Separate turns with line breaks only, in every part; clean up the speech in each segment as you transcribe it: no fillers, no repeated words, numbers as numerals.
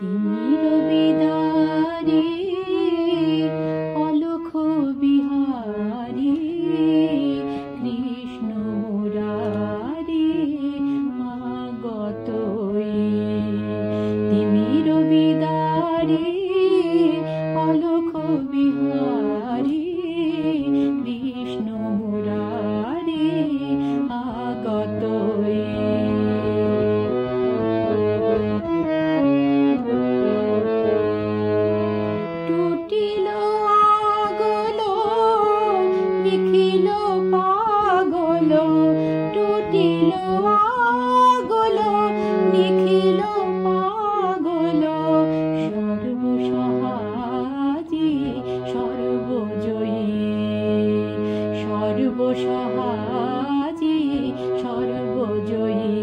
তিমির বিদারে অলখ বিহারী কৃষ্ণ মুরারি আগতই। তিমির বিদারে অলখ বিহারী কৃষ্ণ মুরারি আগতই। টুটিল আগল নিখিল পাগল, টুটিল আগল নিখিল পাগল, সর্বসহাজি সর্বজয়ী, সর্বসহাজি সর্বজয়ী।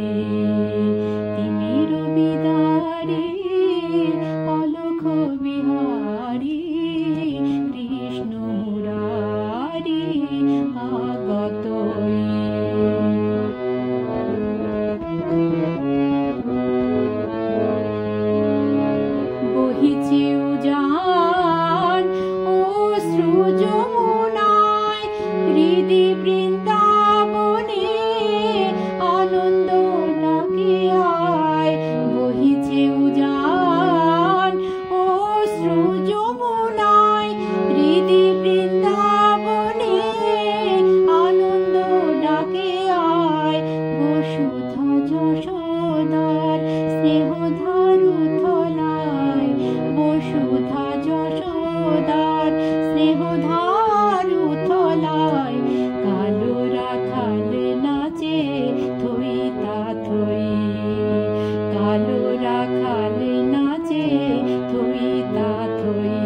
তিমির বিদারে অলখ বিহারী কৃষ্ণ মুরারি আগতই। বহিছে উজান অশ্রু যমুনায়, হৃদি বৃন্দাবনে আনন্দ ডাকে আয়। বহিছে উজান অশ্রু যমুনায়, হৃদি বৃন্দাবনে আনন্দ ডাকে আয়। বসুধা যশোদার স্নেহধারু থলায়, বসুধা যশোদার স্নেহধারু থলায়, কালো রাখাল নাচে থই তা থই, কালো রাখাল নাচে থই তা থই।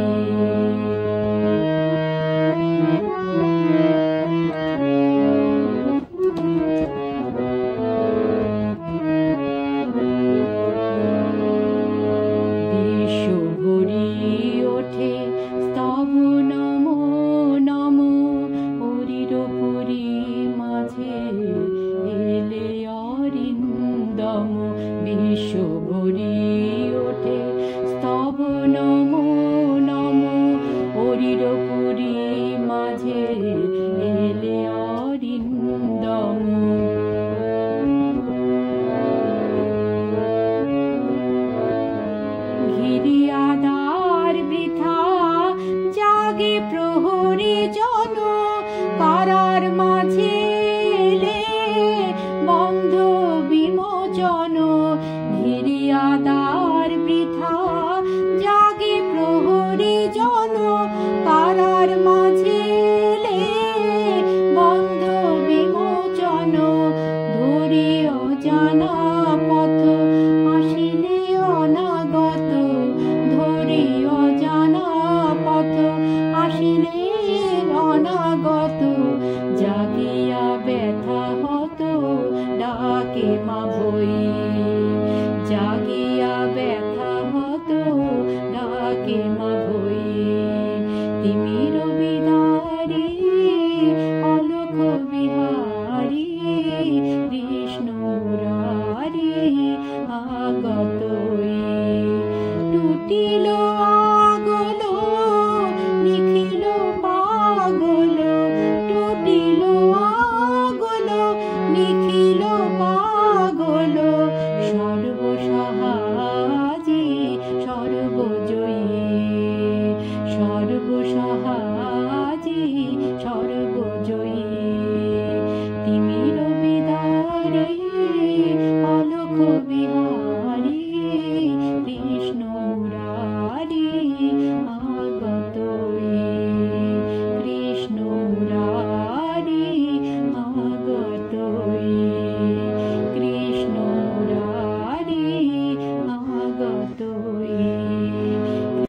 বিশ্ব ভরি ওঠে স্তব নমো নমো, হরির পুরী মাঝে এলে অরিন্দম। বিশ্ব ভরি ওঠে স্তব নমো নমো, হরির পুরী মাঝে এলে অরিন্দম। ঘিরিয়াদার বৃথা জাগে প্রহরী জন, কারার মাঝে এলে বন্ধ বিমোচন। ঘিরিয়াদার বৃথা জাগে প্রহরী জন, কারার মাঝে এলে বন্ধ বিমোচন। ধরে অজানা পথ আসিলে অনাগত, ধরে অজানা পথ আসিলে অনাগত। জাগিয়া ব্যথা হত ডাকে মা বই, জাগিয়া ব্যথা হত ডাকে মা বই। তিমির বিদারে অলখ বিহারী কৃষ্ণ মুরারি আগতই। টুটিল